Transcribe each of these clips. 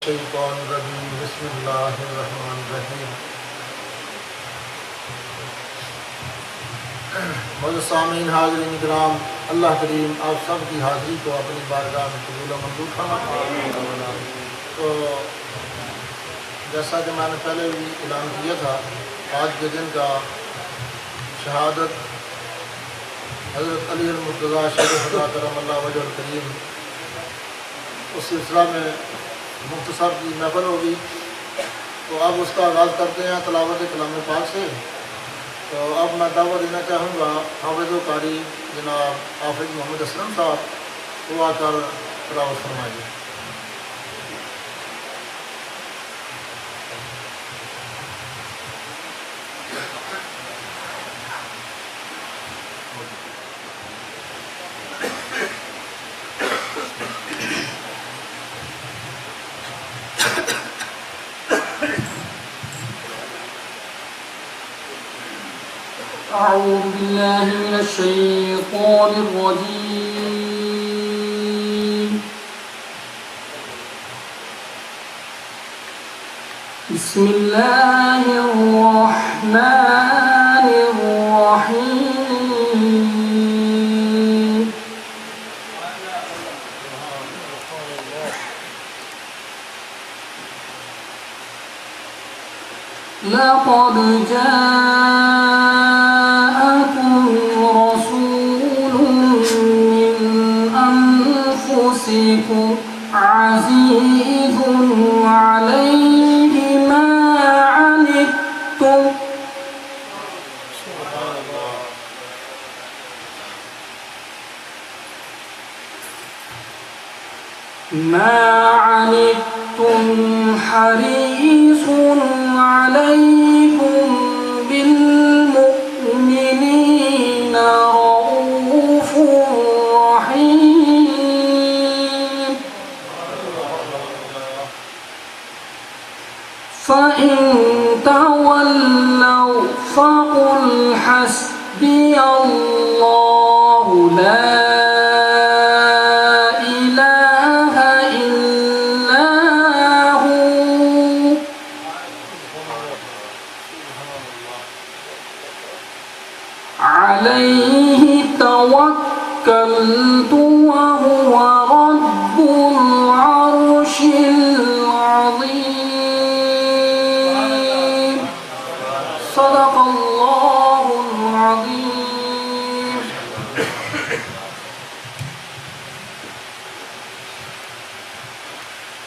الشیطان الرجیم بسم اللہ الرحمن الرحیم۔ معزز سامعین، حاضرین کرام، اللہ کریم آپ سب کی حاضری کو اپنی بارگاہ میں قبول و منظور فرمائے۔ تو جیسا کہ میں نے پہلے بھی اعلان کیا تھا، آج کے دن کا شہادت حضرت علی المرتضیٰ شیخ خدا کرم اللہ وجہ الکریم، اس سلسلہ میں مختصر کی محفل ہوگی۔ تو اب اس کا آغاز کرتے ہیں تلاوت کلام پاک سے۔ تو اب میں دعوت دینا چاہوں گا حافظ و قاری جناب حافظ محمد اسلم صاحب، وہ آ کر تلاوت فرمائیے۔ أعوذ بالله من الشيطان الرجيم. بسم الله الرحمن الرحيم. لقد جاءكم رسول من أنفسكم عزيز عليه ما عنتم حريص عليكم بالمؤمنين رؤوف رحيم. فإن تولوا فقل حسبي الله لا عليه توكلت وهو رب العرش العظيم. صدق الله العظيم.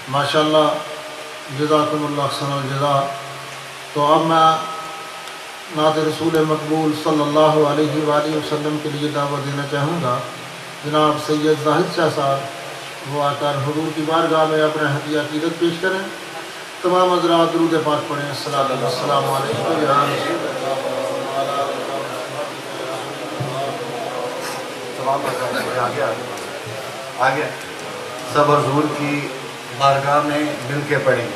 ماشاءاللہ، جزاکم اللہ احسن الجزاء۔ تو اب میں نعت رسول مقبول صلی اللہ علیہ وآلہ وسلم کے لیے دعوت دینا چاہوں گا۔ جناب سید زاہد شاہ صاحب وہ آ کر حضور کی بارگاہ میں اپنا ہدیہ عقیدت پیش کریں۔ تمام حضرات درود پاک پڑھیں۔ السلام علیکم یا رسول اللہ۔ آگے سب حضور کی بارگاہ میں مل کے پڑھیں۔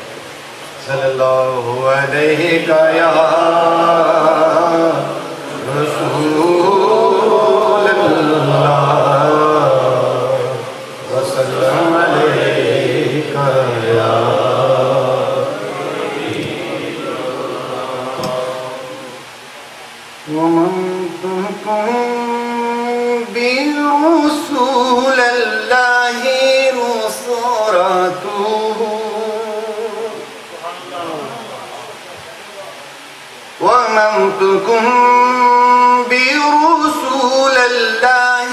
صلی اللہ علیہ یا رسول اللہ وسلم علیہ یا ومن تكن برسول اللہ نصرته ومن تكن برسول الله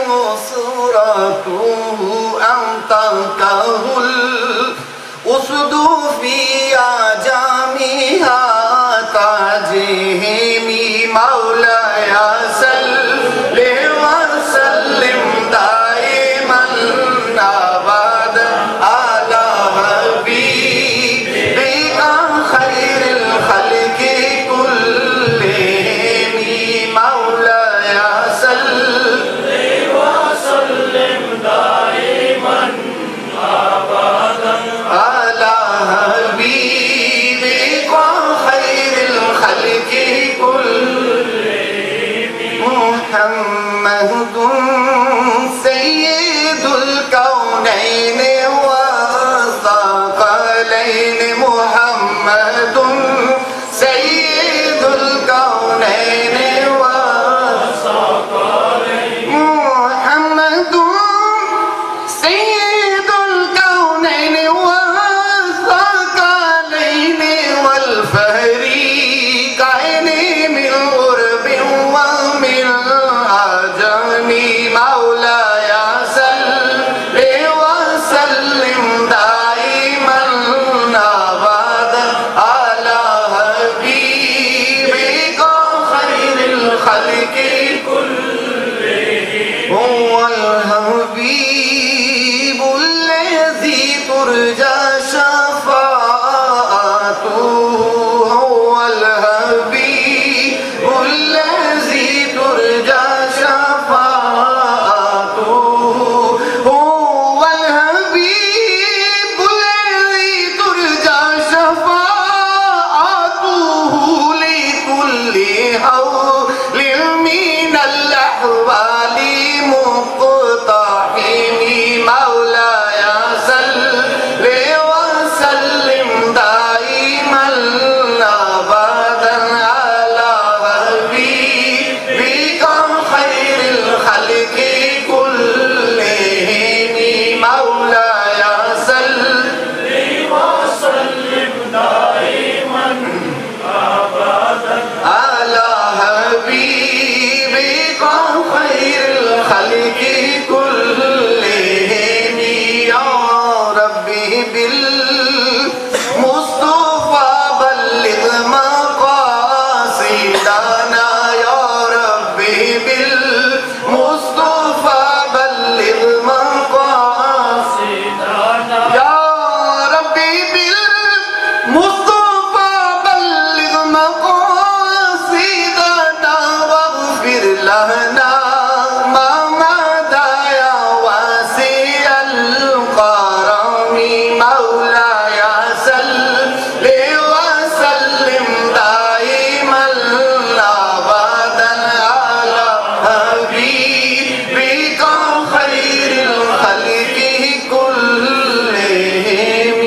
نصرته أمطرته الأسد في أعجامها تعجهم مولاي صل وسلم دائما أبدا على حبيبك خير الخلق الکونین محمد سید الکونین محمد سید الکونین والثقلین والفریقین من غرب ومن عجم مولاي صل وسلم دائما ابدا على حبيبك خير الخلق هو الحبيب الذي ترجى شفاعته هو الحبيب الذي ترجى شفاعته هو الحبيب الذي ترجى شفاعته لكل حول من الأحوال مقتحم مولاي صل وسلم دائما أبدا على حبيبك خير الخلق كلهم مولاي صل وسلم دائما أبدا على حبيبك خير الخلق كلهم يا ربي بالمصطفى بلغ مقاصدنا يا ربي بالمصطفى بلغ مقاصدنا يا ربي بالمصطفى بلغ مقاصدنا واغفر لنا ما مضى يا واسع الكرم مولاي صل وسلم دائما ابدا على حبيبك خير الخلق كلهم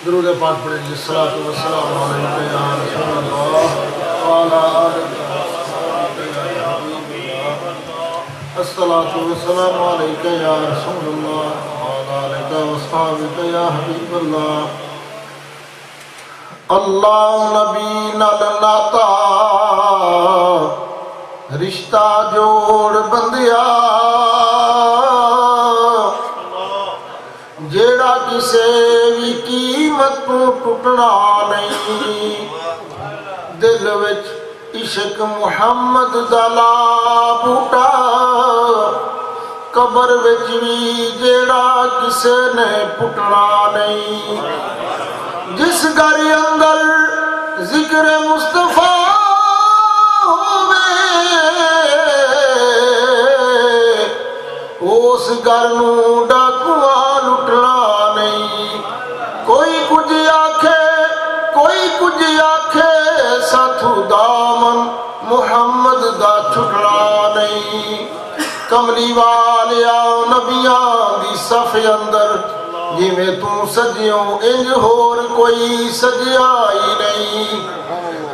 درود پاک پڑھیں جی الصلاۃ والسلام علیکم یا رسول اللہ وعلی آلک یا حبیب اللہ الصلاۃ والسلام علیکم یا رسول اللہ وعلی آلک وصحابک یا حبیب اللہ اللہ نبی نال ناتا رشتہ جوڑ بندیا جیڑا کسے بھی قیمت تو ٹوٹنا نہیں دل وچ عشق محمد دا لا بوٹا قبر وچ بھی جیڑا کسے نے پٹنا نہیں جس گھر اندر ذکر مصطفیٰ ہووے اس گھر نو ڈاکواں لٹنا نہیں کوئی کچھ آکھے ساتھو دامن محمد دا چھٹنا نہیں کملی والیا نبیاں دی صف اندر جویں تو سجیوں انج ہور کوئی سجیا ہی نہیں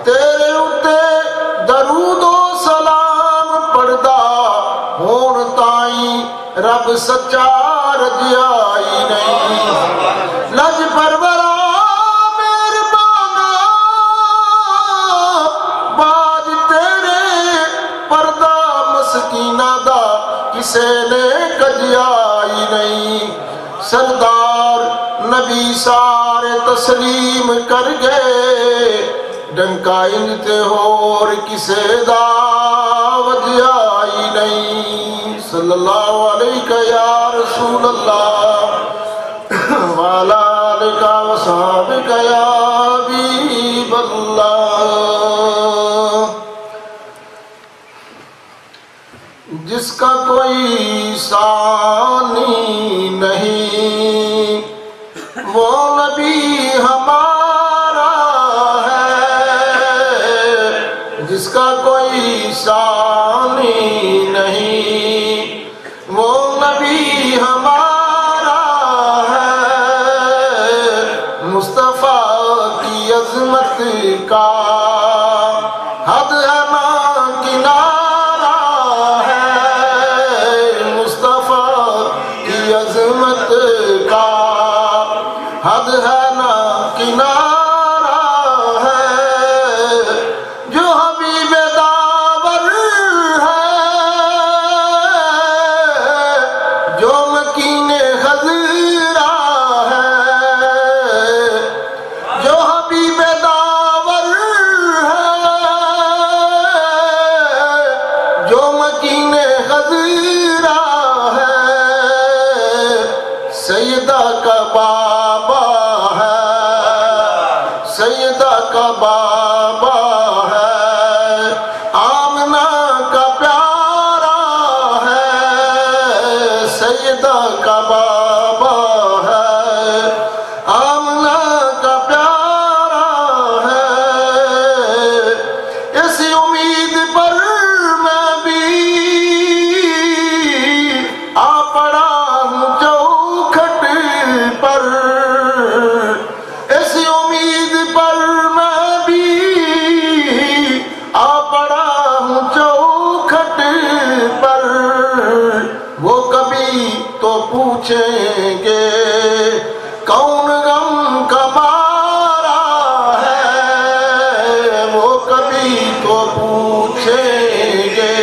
تیرے اتے درود و سلام پڑھدا ہون تائیں رب سچا رجیا ہی نہیں لج پرورا مہربانا باج تیرے پردہ مسکینہ دا کسے نے کجیا ہی نہیں سردار نبی سارے تسلیم کر گئے ڈنکا انتے ہور کسے دا وجیا ہی نہیں صلی اللہ علیہ یا رسول اللہ والا لکا وصحابک یا حبیب اللہ جس کا کوئی ثانی نہیں وہ نبی ہمارا ہے جس کا کوئی ثانی نہیں ہے نا کنارہ ہے جو حبیب داور ہے جو مکین خضرا ہے جو حبیب داور ہے جو مکین خضرا ہے سیدہ کا بابا ہے سیدہ کا بابا ہے آمنہ کا پیارا ہے سیدہ کا بابا ہے آمنہ کا پیارا ہے اس امید پر میں بھی آ پڑا ہوں چوکھٹ پر اس امید پر میں بھی آ پڑا ہوں چوکھٹ پر وہ کبھی تو پوچھیں گے کون غم کا مارا ہے وہ کبھی تو پوچھیں گے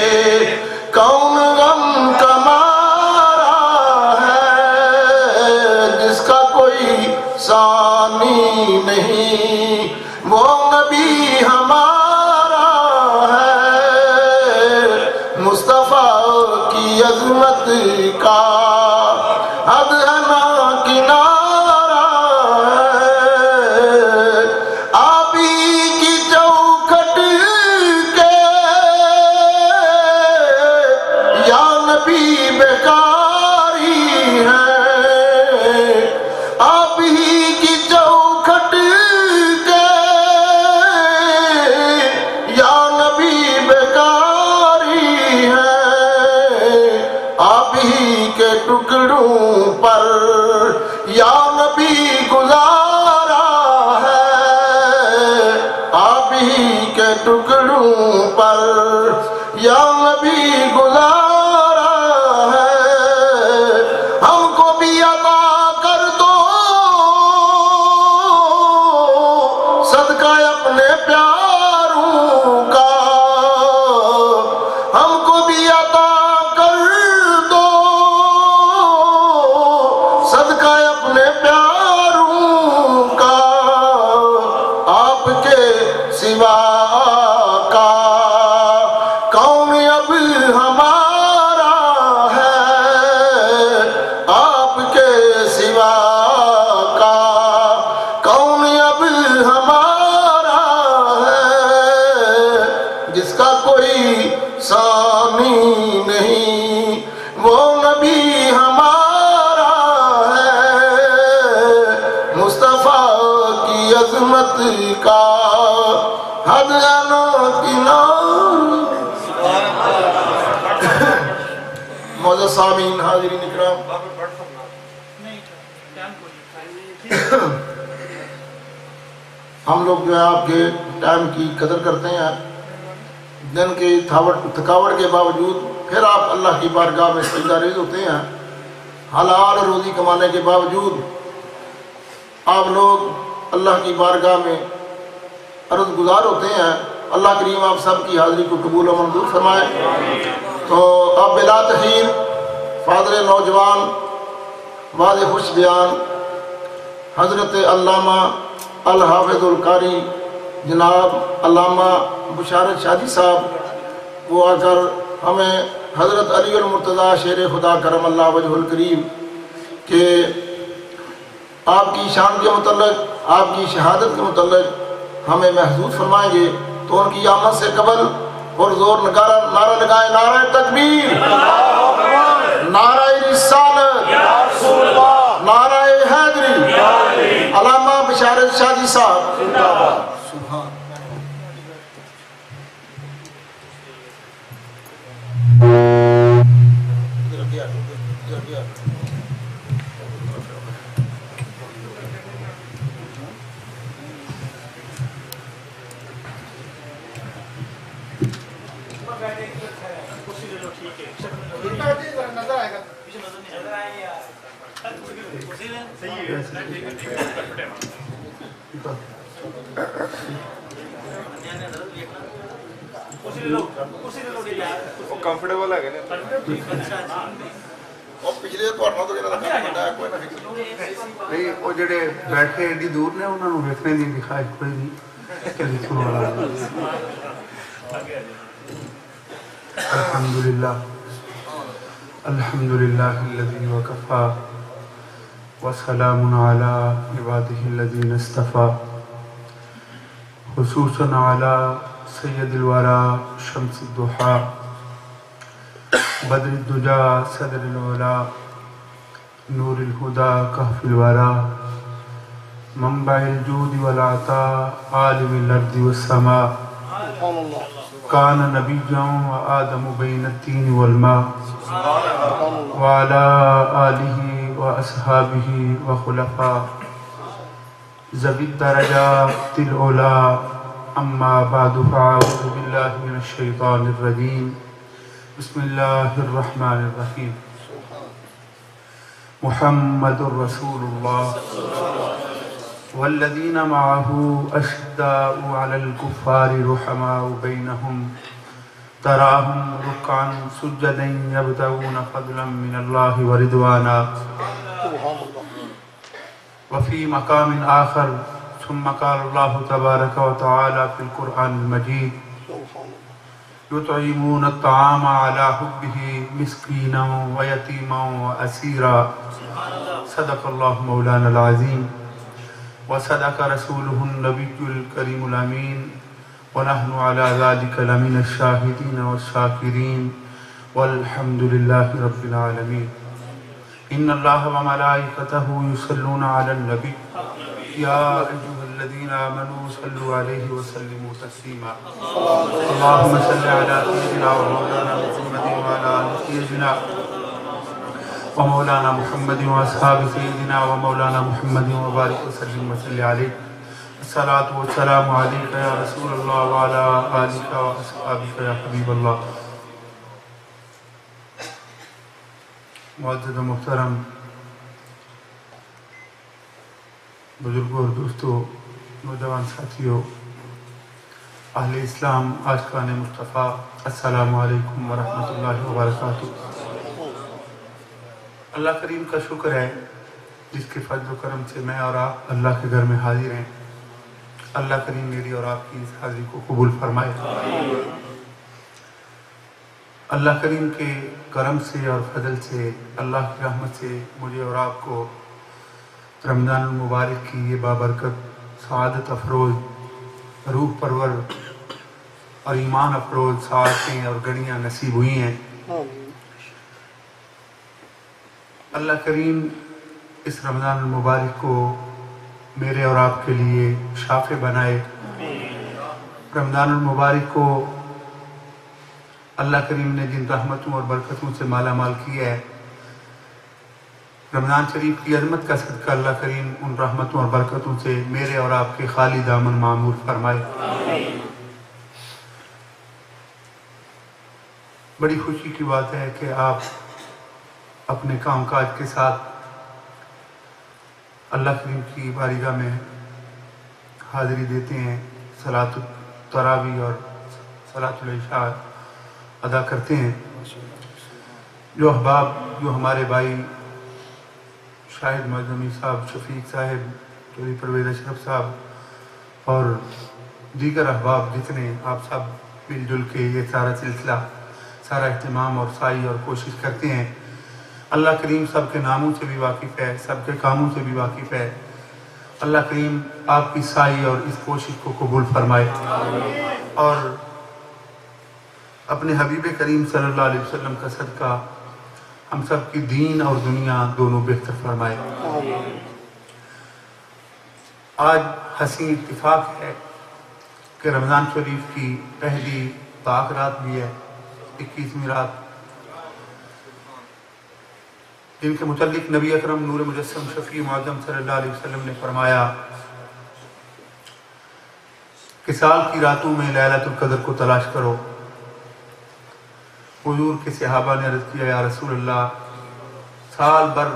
کون غم کا مارا ہے جس کا کوئی ثانی نہیں وہ نبی ہمارا ہے مصطفیٰ کی عظمت کا حد ہے نا کنارہ ہے آپ ہی کی چوکھٹ کے یا نبی بیکاری ہے آپ ہی کی چوکھٹ کے یا نبی بیکاری ہے آپ ہی کے ٹکڑوں پر یا نبی گزارا ہے آپ ہی کے ٹکڑوں پر یا نبی گزارا ہے ہم کو بھی عطا کر دو صدقہ اپنے پیاروں کا ہم کو بھی عطا کر دو صدقہ اپنے پیاروں کا آپ کے سوا کا کون اب ہمارا ہے آپ کے سوا کا کون اب ہمارا ہے جس کا کوئی ثانی نہیں وہ نبی ہمارا ہے مصطفیٰ کی عظمت کا حد ہے نا کنارہ معزز سامعین حاضرین اکرام ہم لوگ جو ہے آپ کے ٹائم کی قدر کرتے ہیں دن کی تھکاوٹ کے باوجود پھر آپ اللہ کی بارگاہ میں سجدہ ریز ہوتے ہیں حلال روزی کمانے کے باوجود آپ لوگ اللہ کی بارگاہ میں عرض گزار ہوتے ہیں اللہ کریم آپ سب کی حاضری کو قبول و منظور فرمائے تو اب بلا تخیر فاضل نوجوان واضح خوش بیان حضرت علامہ الحافظ القاری جناب علامہ بشارت شادی صاحب وہ آ کر ہمیں حضرت علی المرتضیٰ شیر خدا کرم اللہ وجہ الکریم کہ آپ کی شان کے متعلق آپ کی شہادت کے متعلق ہمیں محظوظ فرمائیں گے تو ان کی آمد سے قبل اور زور نعرہ لگائے نعرہ تکبیر نعرہ رسالت نعرہ حیدری علامہ بشارت شادی صاحب سبحان ਕੰਫਰਟੇਬਲ ਹੈਗੇ ਨੇ ਉਹ ਪਿਛਲੇ ਤੁਹਾਨੂੰ ਤੋਂ ਜਿਹੜਾ ਵੱਡਾ ਕੋਈ ਨਾ نہیں وہ جڑے بیٹھے ایڈی دور نے انہوں نے ویکھنے دی بھی خواہش کوئی نہیں کہ لکھن والا الحمدللہ الحمدللہ الذی وکفا وسلام علی عباده الذین اصطفى خصوصا علی سید الورى شمس الضحى بدر الدجى صدر الولا نور الهدى كهف الورى منبع الجود والعطاء عالم الأرض والسماء كان نبيا وآدم بين التين والماء وعلى آله وأصحابه وخلفاء ذوي الدرجات العلى أما بعد فأعوذ بالله من الشيطان الرجيم بسم الله الرحمن الرحيم محمد رسول الله والذين معه أشداء على الكفار رحماء بينهم تراهم ركعا سجدا يبتغون فضلا من الله ورضوانا وفي مقام آخر ثم قال الله تبارك وتعالى في القرآن المجيد يطعمون الطعام على حبه مسكينا ويتيما وأسيرا صدق الله مولانا العظيم وصدق رسوله النبي الكريم الأمين ونحن على ذلك لمن الشاهدين والشاكرين والحمد لله رب العالمين إن الله وملائكته يصلون على النبي يا أيها الذين آمنوا صلوا عليه وسلموا تسليما اللهم صل على سيدنا ومولانا محمد وعلى آل سيدنا ومولانا محمد وأصحاب سيدنا ومولانا محمد وبارك وسلم وصل عليه الصلاة والسلام عليك يا رسول الله وعلى آلك وأصحابك يا حبيب الله معزز و محترم بزرگوں اور دوستوں نوجوان ساتھیوں اہل اسلام عاشقان مصطفیٰ السلام علیکم ورحمۃ اللہ وبرکاتہ اللہ کریم کا شکر ہے جس کے فضل و کرم سے میں اور آپ اللہ کے گھر میں حاضر ہیں اللہ کریم میری اور آپ کی اس حاضری کو قبول فرمائے اللہ کریم کے کرم سے اور فضل سے اللہ کی رحمت سے مجھے اور آپ کو رمضان المبارک کی یہ بابرکت سعادت افروز روح پرور اور ایمان افروز سعادتیں اور گھڑیاں نصیب ہوئی ہیں اللہ کریم اس رمضان المبارک کو میرے اور آپ کے لیے شافع بنائے رمضان المبارک کو اللہ کریم نے جن رحمتوں اور برکتوں سے مالا مال کیا ہے رمضان شریف کی عظمت کا صدقہ اللہ کریم ان رحمتوں اور برکتوں سے میرے اور آپ کے خالی دامن معمور فرمائے بڑی خوشی کی بات ہے کہ آپ اپنے کام کاج کے ساتھ اللہ کریم کی بارگاہ میں حاضری دیتے ہیں صلاۃ التراویح اور صلاۃ العشاء ادا کرتے ہیں جو احباب جو ہمارے بھائی شاہد معظمی صاحب شفیق صاحب چودھری پرویز اشرف صاحب اور دیگر احباب جتنے آپ سب مل جل کے یہ سارا سلسلہ سارا اہتمام اور سعی اور کوشش کرتے ہیں اللہ کریم سب کے ناموں سے بھی واقف ہے سب کے کاموں سے بھی واقف ہے اللہ کریم آپ کی سعی اور اس کوشش کو قبول فرمائے اور اپنے حبیب کریم صلی اللہ علیہ وسلم کا صدقہ ہم سب کی دین اور دنیا دونوں بہتر فرمائے آج حسین اتفاق ہے کہ رمضان شریف کی پہلی پاک رات بھی ہے 21ویں رات جن کے متعلق نبی اکرم نور مجسم شفیع معظم صلی اللہ علیہ وسلم نے فرمایا کہ سال کی راتوں میں لیلۃ القدر کو تلاش کرو حضور کے صحابہ نے عرض کیا یا رسول اللہ سال بھر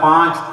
5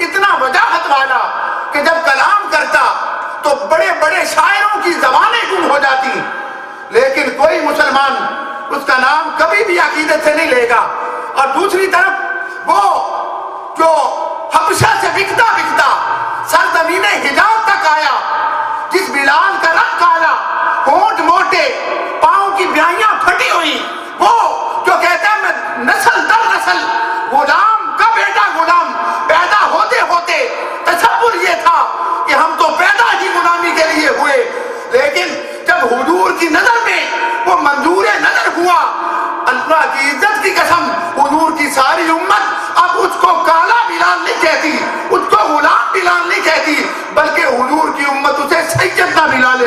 اتنا وجاہت والا کہ جب کلام کرتا تو بڑے بڑے شاعروں کی زبانیں گم ہو جاتی، لیکن کوئی مسلمان اس کا نام کبھی بھی عقیدت سے نہیں لے گا۔ اور دوسری طرف وہ جو حبشہ سے بکتا بکتا سرزمین حجاز تک آیا، جس بلال کا رنگ کالا، ہونٹ موٹے، پاؤں کی بیائیاں پھٹی ہوئی، وہ جو کہتا ہے میں نسل در نسل غلام کا بیٹا غلام، پیدا ہوتے ہوتے تصور یہ تھا کہ ہم تو پیدا ہی غلامی کے لیے ہوئے، لیکن جب حضور کی نظر میں وہ منظور نظر ہوا، اللہ کی عزت کی قسم حضور کی ساری امت اب اس کو کالا بلال نہیں کہتی، اس کو غلام بلال نہیں کہتی، بلکہ حضور کی امت اسے سیدنا بلال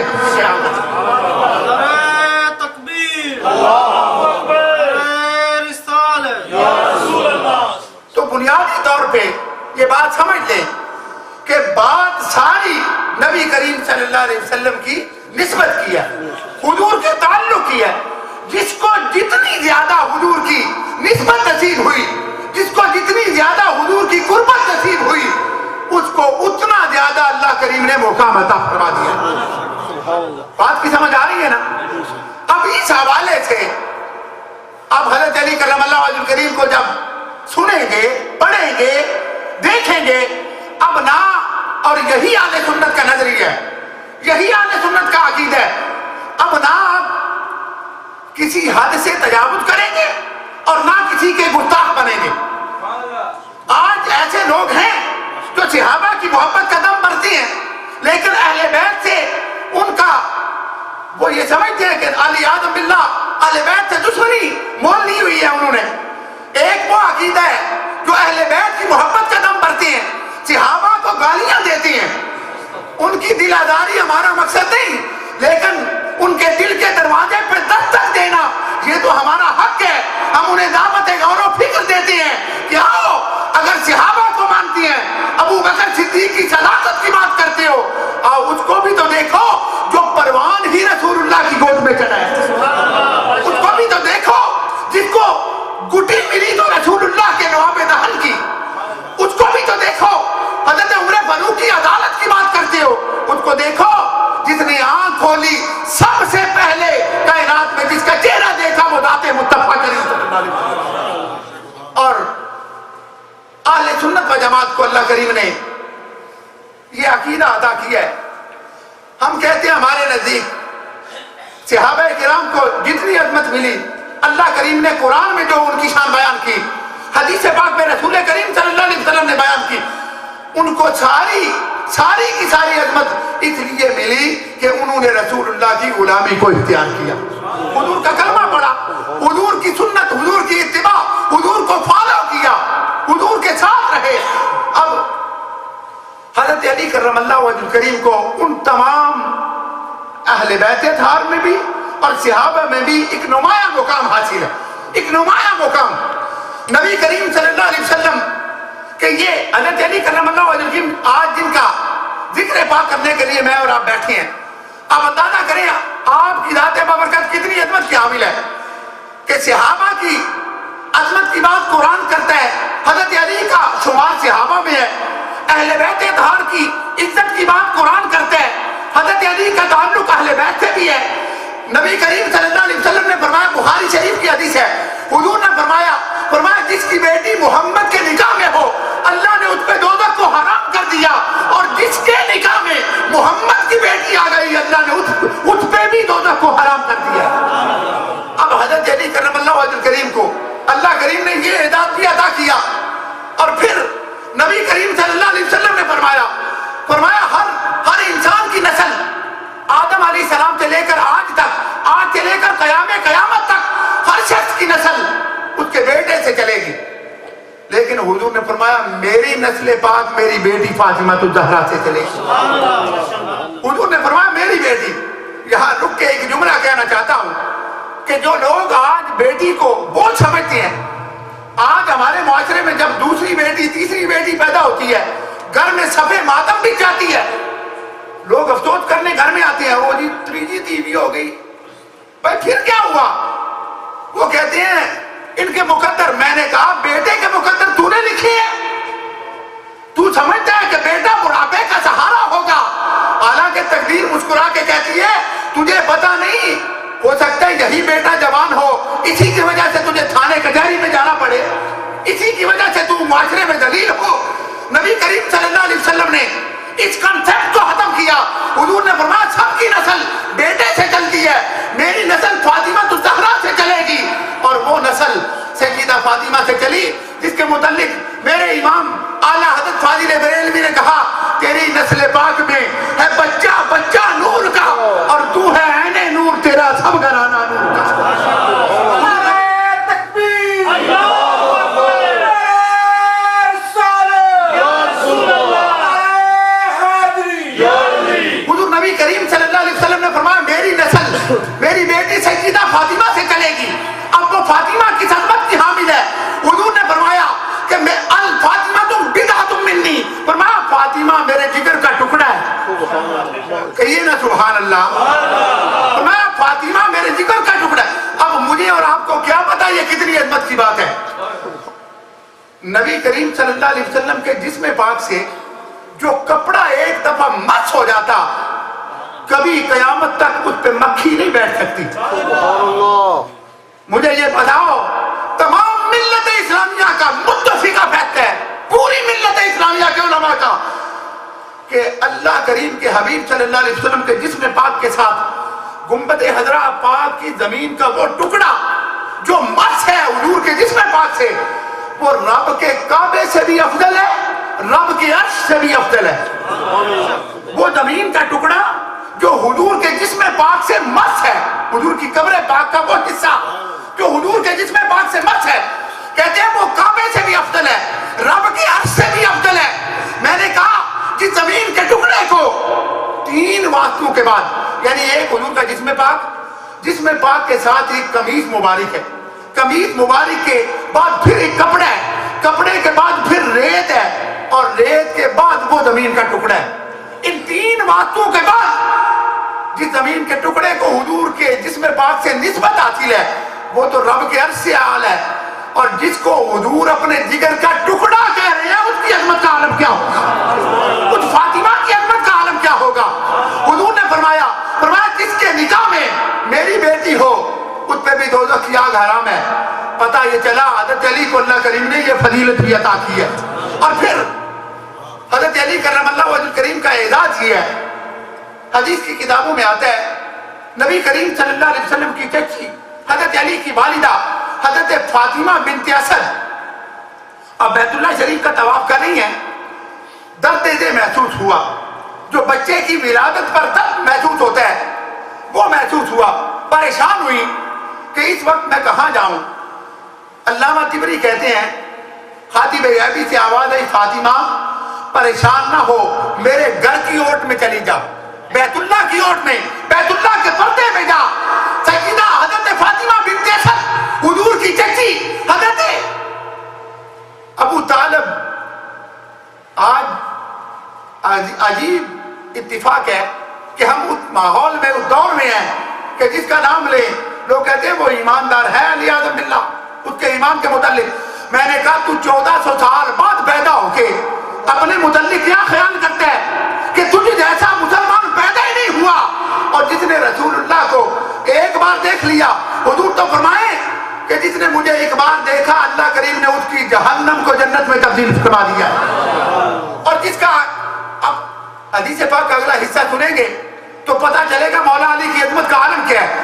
تو بنیادی طور پہ یہ بات سمجھ لیں کہ بات ساری نبی کریم صلی اللہ علیہ وسلم کی نسبت کی ہے، حضور کے تعلق کی ہے۔ جس کو جتنی زیادہ حضور کی نسبت نصیب ہوئی، جس کو جتنی زیادہ حضور کی قربت نصیب ہوئی، اس کو اتنا زیادہ اللہ کریم نے مقام عطا فرما دیا۔ بات کی سمجھ آ رہی ہے نا؟ اب اس حوالے سے اب حضرت علی کرم اللہ وجہ الکریم کو جب سنیں گے، پڑھیں گے، دیکھیں گے، اب نہ، اور یہی اہل سنت کا نظریہ ہے، یہی اہل سنت کا عقیدہ ہے، اب نہ آپ کسی حد سے تجاوز کریں گے اور نہ کسی کے گستاخ بنیں گے۔ آج ایسے لوگ ہیں جو صحابہ کی محبت کا دم بھرتے ہیں، لیکن اہل بیت سے ان کا وہ یہ سمجھتے ہیں کہ علی اعظم باللہ اہل بیت سے دشمنی مول لی ہوئی ہے انہوں نے۔ ایک وہ عقیدہ ہے جو اہل بیت کی محبت کا دم بھرتے ہیں، صحابہ کو گالیاں دیتے ہیں، ان کی دل آزاری ہمارا مقصد نہیں، لیکن ان کے دل کے دروازے پہ دستک دینا یہ تو ہمارا حق ہے۔ ہم انہیں دعوت غور و فکر دیتے ہیں کہ آؤ، اگر صحابہ کو مانتی ہیں، ابو بکر صدیق کی صداقت کی بات کرتے ہو، آؤ اس کو بھی تو دیکھو جو پروان ہی رسول اللہ کی گود میں چڑھا ہے، اس کو بھی تو دیکھو جس کو گٹی ملی تو رسول اللہ کے نواب دہن کی، اس کو بھی تو دیکھو۔ حضرت عمر فاروق کی عدالت کی بات کرتے ہو، اس کو دیکھو جس نے آنکھ کھولی سب سے پہلے کائنات میں، جس کا چہرہ دیکھا وہ ذات مصطفیٰ کریم صلی اللہ علیہ وسلم۔ اور اہل سنت و جماعت کو اللہ کریم نے یہ عقیدہ عطا کیا ہے۔ ہم کہتے ہیں ہمارے نزدیک صحابہ کرام کو جتنی عظمت ملی، اللہ کریم نے قرآن میں جو ان کی شان بیان کی، حدیث پاک میں رسول کریم صلی اللہ علیہ وسلم نے بیان کی، ان کو ساری کی ساری عظمت اس لیے ملی کہ انہوں نے رسول اللہ کی غلامی کو اختیار کیا، حضور کا کلمہ پڑھا، حضور کی سنت، حضور کی اتباع، حضور کو فالو کیا، حضور کے ساتھ رہے۔ اب حضرت علی کرم اللہ وجہ الکریم کو ان تمام اہل بیت اطہار میں بھی اور صحابہ میں بھی ایک نمایاں مقام حاصل ہے، ایک نمایاں مقام۔ نبی کریم صلی اللہ علیہ وسلم کہ یہ حضرت علی کرم اللہ وجہ الکریم آج جن کا ذکر پاک کرنے کے لیے میں اور آپ بیٹھے ہیں، آپ اندازہ کریں آپ کی ذات بابرکت کتنی عظمت کی حامل ہے کہ صحابہ کی عظمت کی بات قرآن کرتا ہے، حضرت علی کا شمار صحابہ میں ہے، اہل بیت اطہار کی عزت کی بات قرآن کرتا ہے، حضرت علی کا تعلق اہل بیت سے بھی ہے۔ نبی کریم صلی اللہ علیہ وسلم نے فرمایا، بخاری شریف کی حدیث ہے، حضور نے فرمایا جس کی بیٹی محمد کے نکاح میں ہو اللہ نے اس پہ دوزخ کو حرام کر دیا، اور جس کے نکاح میں محمد کی بیٹی آ گئی اللہ نے اس پہ بھی دوزخ کو حرام کر دیا۔ اب حضرت علی کرم اللہ وجہ الکریم کو اللہ کریم نے یہ اعزاز بھی عطا کیا، اور پھر نبی کریم صلی اللہ علیہ وسلم نے فرمایا ہر انسان کی نسل آدم علیہ السلام سے لے کر آج تک، آج سے لے کر قیامت تک ہر شخص کی نسل اس کے بیٹے سے چلے گی، لیکن حضور نے فرمایا میری نسل پاک میری بیٹی فاطمہ الزہرا سے چلے گی۔ حضور نے فرمایا میری بیٹی۔ یہاں رک کے ایک جملہ کہنا چاہتا ہوں کہ جو لوگ آج بیٹی کو بوجھ سمجھتے ہیں، آج ہمارے معاشرے میں جب دوسری بیٹی تیسری بیٹی پیدا ہوتی ہے، گھر میں صفے ماتم بھی جاتی ہے، لوگ افسوس کرنے گھر میں آتے ہیں، وہ جی تیسری ٹی وی ہو گئی، بھائی پھر کیا ہوا؟ وہ کہتے ہیں ان کے مقدر، میں نے کہا بیٹے کے مقدر تو نے لکھی ہے، تو سمجھ یہی بیٹا جوان ہو، اسی کی وجہ سے تجھے تھانے کچہری میں جانا پڑے، اسی کی وجہ سے تو معاشرے میں ذلیل ہو۔ نبی کریم صلی اللہ علیہ وسلم نے اس کنسپٹ کو ختم کیا۔ حضور نے فرمایا سب کی نسل بیٹے سے چلتی ہے، میری نسل فاطمہ الزہرا سے چلے گی، اور وہ نسل سیدہ فاطمہ سے چلی جس کے متعلق میرے امام اعلیٰ حضرت فاضل بریلوی نے کہا تیری نسل پاک میں ہے بچہ بچہ نور کا، اور تو ہے عین نور، تیرا سب گھرانہ نور کا۔ کریم صلی اللہ علیہ وسلم نے فرمایا میری نسل میری بیٹی سیدہ فاطمہ سے چلے گی۔ اب وہ فاطمہ کی عظمت کی حامل ہے۔ حضور نے فرمایا کہ میں الفاطمہ بدعۃ منی، فرمایا فاطمہ میرے جگر کا ٹکڑا ہے، کہیے نا سبحان اللہ۔ فرمایا فاطمہ میرے جگر کا ٹکڑا ہے۔ اب مجھے اور آپ کو کیا پتا یہ کتنی عظمت کی بات ہے۔ نبی کریم صلی اللہ علیہ وسلم کے جسم پاک سے جو کپڑا ایک دفعہ مس ہو جاتا، کبھی قیامت تک اس پہ مکھی نہیں بیٹھ سکتی۔ مجھے یہ بتاؤ، تمام ملت اسلامیہ کا متفقہ فیصلہ ہے، پوری ملت اسلامیہ کے علماء کا، کہ اللہ کریم کے حبیب صلی اللہ علیہ وسلم کے جسم پاک کے ساتھ گنبد حضرہ پاک کی زمین کا وہ ٹکڑا جو مس ہے حضور کے جسم پاک سے، وہ رب کے کعبے سے بھی افضل ہے، رب کے عرش سے بھی افضل ہے۔ وہ زمین کا ٹکڑا جو حضور کے جسم پاک سے مس ہے، حضور کی قبر پاک کا وہ حصہ جو حضور کے جسم پاک سے مس ہے، کہتے ہیں وہ کعبے سے بھی افضل ہے، رب کے عرش سے بھی افضل ہے۔ میں نے کہا جس زمین کے ٹکڑے کو 3 واسطوں کے بعد، یعنی ایک حضور کا جسم پاک کے ساتھ ایک قمیص مبارک ہے، قمیص مبارک کے بعد پھر ایک کپڑا ہے، کپڑے کے بعد پھر ریت ہے، اور ریت کے بعد وہ زمین کا ٹکڑا ہے۔ ان 3 واسطوں کے بعد جس زمین کے ٹکڑے کو حضور کے جسم پاک سے نسبت حاصل ہے وہ تو رب کے عرش سے اعلیٰ ہے، اور جس کو حضور اپنے جگر کا ٹکڑا کہہ رہے ہیں اس کی عظمت کا عالم کیا ہوگا، اس فاطمہ کی عظمت کا عالم کیا ہوگا۔ حضور نے فرمایا جس کے نکاح میں میری بیٹی ہو اس پہ بھی دوزخ کی آگ حرام ہے۔ پتہ یہ چلا حضرت علی کو اللہ کریم نے یہ فضیلت بھی عطا کی ہے، اور پھر حضرت علی کرم اللہ وجہ کریم کا اعزاز کیا ہے۔ حدیث کی کتابوں میں آتا ہے نبی کریم صلی اللہ علیہ وسلم کی چچی حضرت علی کی والدہ حضرت فاطمہ بنت اسد اب بیت اللہ شریف کا طواف کر رہی ہیں، درد دل محسوس ہوا، جو بچے کی ولادت پر درد محسوس ہوتا ہے وہ محسوس ہوا، پریشان ہوئی کہ اس وقت میں کہاں جاؤں۔ علامہ طبری کہتے ہیں خاطب غیبی سے آواز آئی فاطمہ پریشان نہ ہو، میرے گھر کی اوٹ میں چلی جا، بیت اللہ کی اوٹ میں، بیت اللہ کے پردے میں جا۔ سیدہ حضرت فاطمہ بنت اسد حضور کی چچی حضرت ابو طالب، آج عجیب اتفاق ہے کہ ہم اس ماحول میں اس دور میں ہیں کہ جس کا نام لیں لوگ کہتے ہیں وہ ایماندار ہے علی اعظم باللہ، اس کے ایمان کے متعلق۔ میں نے کہا تو 1400 سال بعد پیدا ہو کے اپنے متعلق کیا خیال کرتا ہے کہ تجھ جیسا مسلمان پیدا ہی نہیں ہوا، اور جس نے رسول اللہ کو ایک بار دیکھ لیا، حضور تو فرمائے کہ جس نے مجھے ایک بار دیکھا اللہ کریم نے اس کی جہنم کو جنت میں تبدیل فرما دیا، اور جس کا اب حدیث پاک کا اگلا حصہ سنیں گے تو پتہ چلے گا مولا علی کی عظمت کا عالم کیا ہے۔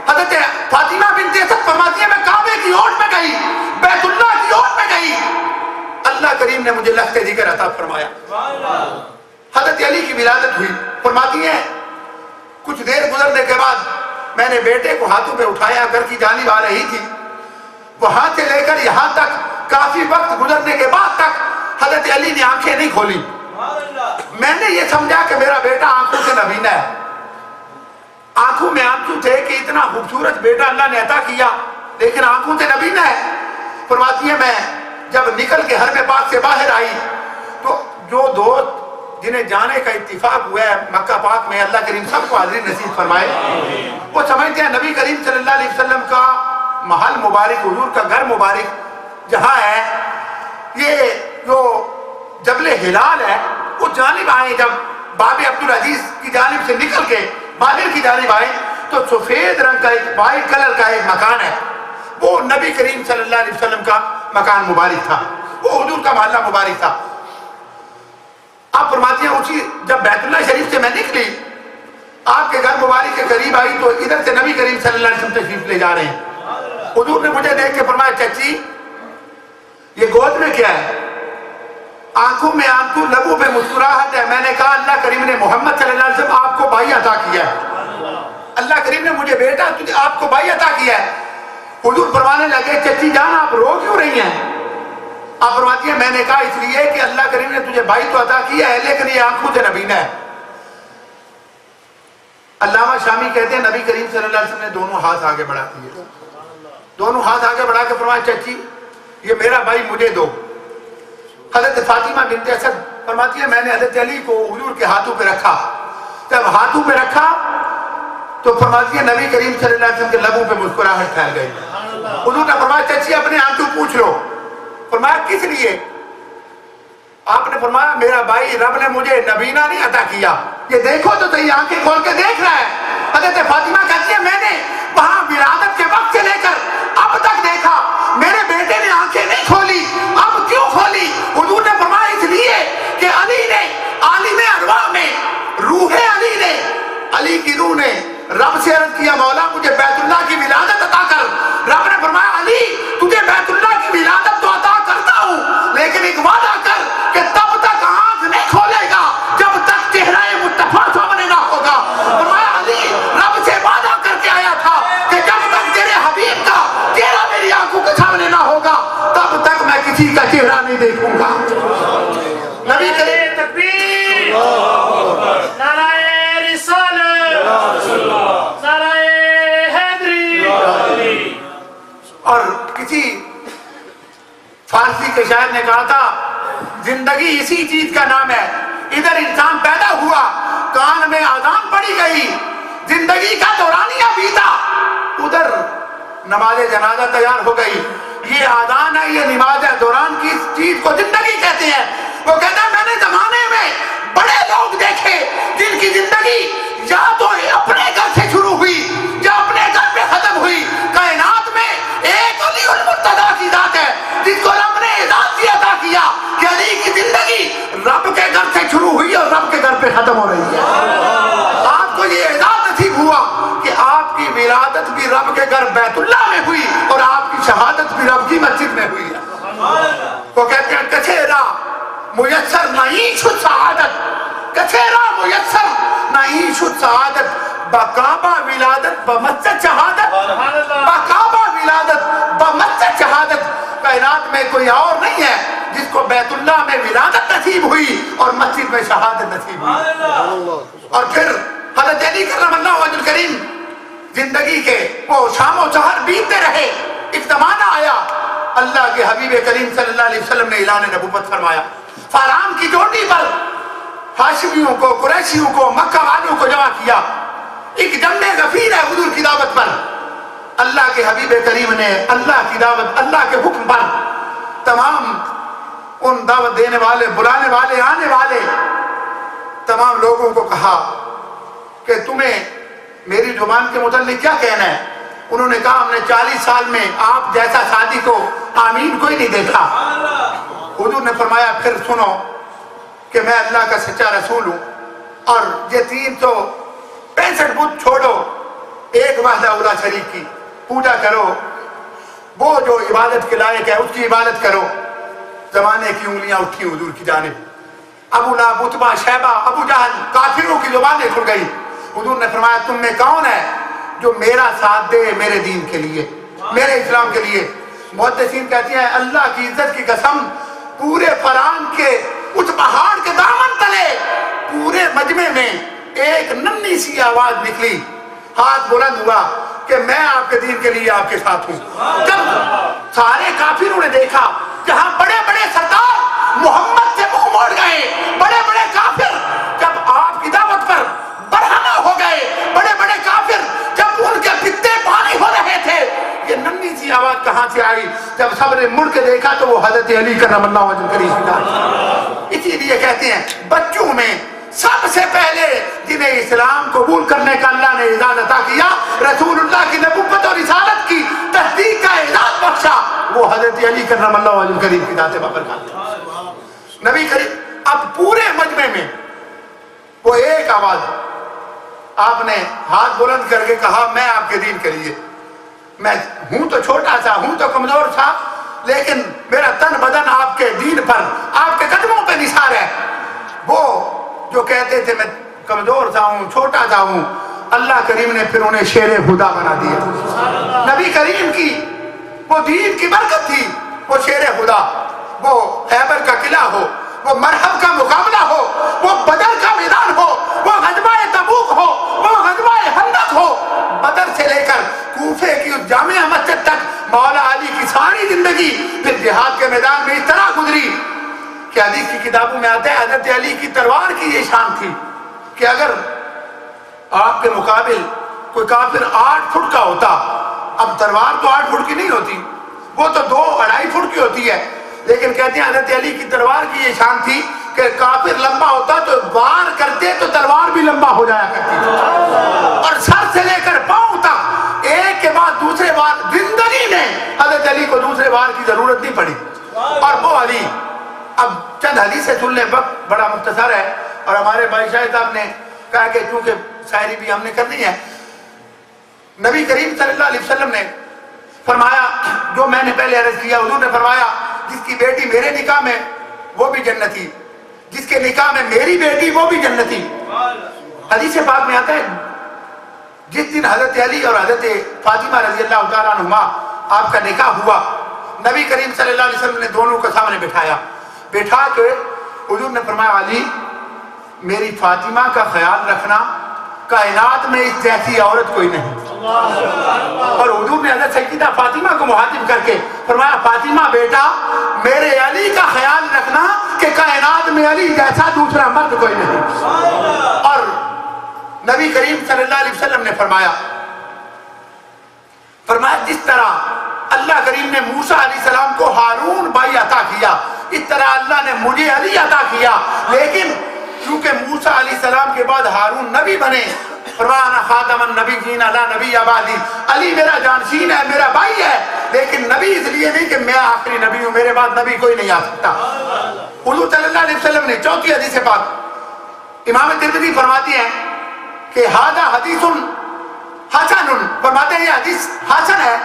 حضرت فاطمہ بنت اسد فرماتی ہے میں کعبے کی اوٹ میں گئی، بیت اللہ کی اوٹ میں گئی، اللہ کریم نے مجھے لخت ذکر عطا فرمایا۔ حضرت علی کی ولادت ہوئی، فرماتی ہیں کچھ دیر گزرنے کے بعد میں نے بیٹے کو ہاتھوں پہ اٹھایا، گھر کی جانب آ رہی تھی، وہاں سے لے کر یہاں تک کافی وقت گزرنے کے بعد تک حضرت علی نے آنکھیں نہیں کھولی۔ میں نے یہ سمجھا کہ میرا بیٹا آنکھوں سے نبینا ہے، آنکھوں میں آنسو تھے کہ اتنا خوبصورت بیٹا اللہ نے عطا کیا لیکن آنکھوں سے نبینا ہے۔ فرماتی ہے میں جب نکل کے حرم پاک سے باہر آئی تو جو دوست جنہیں جانے کا اتفاق ہوا ہے مکہ پاک میں، اللہ کریم سب کو حاضری نصیب فرمائے، وہ سمجھتے ہیں نبی کریم صلی اللہ علیہ وسلم کا محل مبارک، حضور کا گھر مبارک جہاں ہے، یہ جو جبل ہلال ہے اس جانب آئے، جب باب عبدالعزیز کی جانب سے نکل کے باہر کی جانب آئے تو سفید رنگ کا ایک وائٹ کلر کا ایک مکان ہے، وہ نبی کریم صلی اللہ علیہ وسلم کا مکان مبارک تھا، وہ حضور کا محلہ مبارک تھا۔ آپ فرماتی ہیں اسی جب بیت اللہ شریف سے میں نکلی، آپ کے گھر مبارک کے قریب آئی تو ادھر سے نبی کریم صلی اللہ علیہ وسلم تشریف لے جا رہے ہیں۔ حضور نے مجھے دیکھ کے فرمایا چچی یہ گود میں کیا ہے؟ آنکھوں میں آنکھوں، لبوں پہ مسکراہٹ ہے۔ میں نے کہا اللہ کریم نے محمد صلی اللہ علیہ وسلم آپ کو بھائی عطا کیا ہے، اللہ کریم نے مجھے بیٹا تجھے آپ کو بھائی عطا کیا ہے۔ حضور فرمانے لگے چچی جان آپ رو کیوں رہی ہیں؟ آپ فرماتی ہیں میں نے کہا اس لیے کہ اللہ کریم نے تجھے بھائی تو عطا کیا ہے لیکن یہ آنکھوں سے نبینا ہے۔ علامہ شامی کہتے ہیں نبی کریم صلی اللہ علیہ وسلم نے دونوں ہاتھ آگے بڑھا دیے، دونوں ہاتھ آگے بڑھا کے فرمایا چچی یہ میرا بھائی مجھے دو۔ حضرت فاطمہ بنت اسد فرماتی ہے میں نے حضرت علی کو حضور کے ہاتھوں پہ رکھا، جب ہاتھوں پہ رکھا تو فرماتی ہے نبی کریم صلی اللہ علیہ وسلم کے لبوں پہ مسکراہٹ پھیل گئی۔ حضور نے فرمایا چچی اپنے آنکھوں پوچھ لو۔ فرمایا کس لیے؟ آپ نے فرمایا میرا بھائی رب نے مجھے نبینا نہیں عطا کیا، یہ دیکھو تو صحیح آنکھیں کھول کے دیکھ رہا ہے۔ حضرت فاطمہ کہتی ہے میں نے وہاں ولادت کے وقت سے لے کر اب تک دیکھا، میرے بیٹے نے آنکھیں نہیں کھولی، اب کیوں کھولی؟ حضور نے فرمایا اس لیے کہ علی نے عالم ارواح میں روح علی نے، علی کی روح نے رب سے عرض کیا مولا مجھے بیت اللہ کی ولادت عطا کر۔ رب نے فرمایا علی تجھے بیت اللہ کی ولادت تو عطا کرتا ہوں لیکن ایک وعدہ کر کہ تب تک آنکھ نہیں کھولے گا جب تک چہرہ مصطفیٰ سامنے نہ ہوگا۔ فرمایا علی رب سے وعدہ کر کے آیا تھا کہ جب تک تیرے حبیب کا چہرہ میری آنکھوں کے سامنے نہ ہوگا تب تک میں کسی کا چہرہ نہیں دیکھوں گا۔ نبی کریم تکبیر، نعرہ رسالت، نعرہ حیدری۔ اور کسی فارسی کے شاعر نے کہا تھا زندگی اسی چیز کا نام ہے، ادھر انسان پیدا ہوا کان میں اذان پڑی گئی، زندگی کا دورانیہ بیتا، ادھر نماز جنازہ تیار ہو گئی۔ یہ آذان ہے، یہ نماز ہے، دوران کی چیز کو زندگی کہتے ہیں۔ وہ کہتا ہے میں نے زمانے میں بڑے لوگ دیکھے جن کی زندگی یا تو اپنے گھر سے شروع ہوئی یا اپنے گھر پہ ختم ہوئی۔ کائنات میں ایک علی المرتضیٰ کی ذات ہے جس کو رب نے اعزاز سے عطا کیا کہ علی کی زندگی رب کے گھر سے شروع ہوئی اور رب کے گھر پہ ختم ہو رہی ہے۔ آپ کو یہ اعزاز نصیب ہوا کہ آپ کی ولادت بھی رب کے گھر بیت اللہ میں ہوئی اور آپ کی شہادت بھی رب کی مسجد میں ہوئی ہے۔ وہ کہتے ہیں کچھیرا میسر نہیں شد سعادت، کچھیرا میسر نہیں شد سعادت، بکعبہ ولادت بمسجد شہادت، بکعبہ ولادت بمسجد شہادت۔ کائنات میں کوئی اور نہیں ہے جس کو بیت اللہ میں ولادت نصیب ہوئی اور مسجد میں شہادت نصیب ہوئی۔ اور پھر حضرت علی کرم اللہ وجہ الکریم زندگی کے وہ شام و سحر بیتتے رہے، ایک زمانہ آیا اللہ کے حبیب کریم صلی اللہ علیہ وسلم نے اعلان نبوت فرمایا۔ فاران کی چوٹی پر ہاشمیوں کو، قریشیوں کو، مکہ والوں کو جمع کیا، ایک جنگ غفیر ہے حضور کی دعوت پر۔ اللہ کے حبیب کریم نے اللہ کی دعوت، اللہ کے حکم پر تمام ان دعوت دینے والے، بلانے والے، آنے والے تمام لوگوں کو کہا کہ تمہیں میری زبان کے متعلق کیا کہنا ہے؟ انہوں نے کہا ہم نے 40 سال میں آپ جیسا شادی کو آمین کوئی نہیں دیکھا۔ حضور نے فرمایا پھر سنو کہ میں اللہ کا سچا رسول ہوں اور یہ 365 بت چھوڑو، ایک وحدہ اولا شریک کی پوجا کرو، وہ جو عبادت کے لائق ہے اس کی عبادت کرو۔ زمانے کی انگلیاں اٹھی حضور کی جانب، ابو لہب، عتبہ، شیبہ، ابو جہل، کافروں کی زبانیں کھل گئی۔ حضور نے فرمایا تم میں کون ہے جو میرا ساتھ دے میرے دین کے لیے، میرے اسلام کے لیے؟ محدثین کہتی ہیں اللہ کی عزت کی قسم پورے فران کے اس پہاڑ کے دامن تلے پورے مجمع میں ایک ننھی سی آواز نکلی، ہاتھ بلند ہوا کہ میں آپ کے دین کے لیے آپ کے ساتھ ہوں۔ جب سارے کافروں نے دیکھا جہاں بڑے بڑے سردار محمد سے منہ موڑ گئے، بڑے بڑے کافر جب آپ کی دعوت پر برہنہ ہو گئے، بڑے بڑے کافر جب ان کے پتے پانی ہو رہے تھے، یہ ننھی سی آواز کہاں سے آئی؟ جب سب نے مڑ کے دیکھا تو وہ حضرت علی کرم اللہ وجہ کریم تھا۔ اسی لیے کہتے ہیں بچوں میں سب سے پہلے جنہیں اسلام قبول کرنے کا اللہ نے اعزاز عطا کیا، رسول اللہ کی نبوت اور رسالت کی تصدیق کا اعزاز بخشا، وہ حضرت علی کرم اللہ وجہ کریم کی ذات بابرکات۔ نبی کریم اب پورے مجمع میں وہ ایک آواز، آپ نے ہاتھ بلند کر کے کہا میں آپ کے دین کے لیے، میں ہوں تو چھوٹا سا، ہوں تو کمزور سا، لیکن میرا تن بدن آپ کے دین پر، آپ کے قدموں پہ نثار ہے۔ وہ جو کہتے تھے میں کمزور سا ہوں، چھوٹا سا ہوں، اللہ کریم نے پھر انہیں شیر خدا بنا دیا۔ نبی کریم کی وہ دین کی برکت تھی، وہ شیر خدا، وہ خیبر کا قلعہ ہو، وہ مرحب کا مقابلہ ہو، وہ بدر کا میدان ہو، وہ غزوہ تبوک ہو، وہ غزوہ خندق ہو، بدر سے لے کر کوفے کی اس جامع مسجد تک مولا علی کی ساری زندگی پھر جہاد کے میدان میں اس طرح گزری کہ حدیث کی کتابوں میں آتا ہے حضرت علی کی تلوار کی یہ شان تھی کہ اگر آپ کے مقابل کوئی کافر 8 فٹ کا ہوتا، اب تلوار تو 8 فٹ کی نہیں ہوتی، وہ تو 2-2.5 فٹ کی ہوتی ہے، لیکن کہتے ہیں حضرت علی کی تلوار کی یہ شان تھی کہ کافر لمبا ہوتا تو وار کرتے تو تلوار بھی لمبا ہو جایا کرتی تھی، اور سر سے لے کر پاؤں تک ایک کے بعد دوسرے بار زندگی میں حضرت علی کو دوسرے بار کی ضرورت نہیں پڑی۔ اور وہ علی، اب چند حدیثیں سن لیں، وقت بڑا مختصر ہے، اور ہمارے بھائی شاہد صاحب نے کہا کہ چونکہ شاعری بھی ہم نے کرنی ہے، نبی کریم صلی اللہ علیہ وسلم نے فرمایا، جو میں نے پہلے عرض کیا، حضور نے فرمایا جس کی بیٹی میرے نکاح میں وہ بھی جنتی، جس کے نکاح میں میری بیٹی وہ بھی جنتی۔ حدیث پاک میں آتا ہے جس دن حضرت علی اور حضرت فاطمہ رضی اللہ تعالیٰ عنہما آپ کا نکاح ہوا، نبی کریم صلی اللہ علیہ وسلم نے دونوں کو سامنے بٹھایا، بٹھا کے حضور نے فرمایا علی میری فاطمہ کا خیال رکھنا، کائنات میں اس جیسی عورت کوئی نہیں۔ اور حضور نے حضرت سیدہ فاطمہ کو مخاطب کر کے فرمایا فاطمہ بیٹا میرے علی کا خیال رکھنا کہ کائنات میں علی جیسا دوسرا مرد کوئی نہیں۔ اور نبی کریم صلی اللہ علیہ وسلم نے فرمایا جس طرح اللہ کریم نے موسیٰ علیہ السلام کو ہارون بھائی عطا کیا، اس طرح اللہ نے مجھے علی عطا کیا، لیکن کیونکہ موسیٰ علیہ السلام کے بعد ہارون نبی بنے، فرمایا خاتم النبیین لا نبی بعدی، علی میرا جانشین ہے، میرا بھائی ہے، لیکن نبی اس لیے نہیں کہ میں آخری نبی ہوں، میرے بعد نبی کوئی نہیں آ سکتا۔ حضور صلی اللہ علیہ وسلم نے چوتھی حدیث پاک امام ترمذی فرماتے ہیں کہ ھذا حدیث حسن، فرماتے ہیں یہ حدیث حسن ہے۔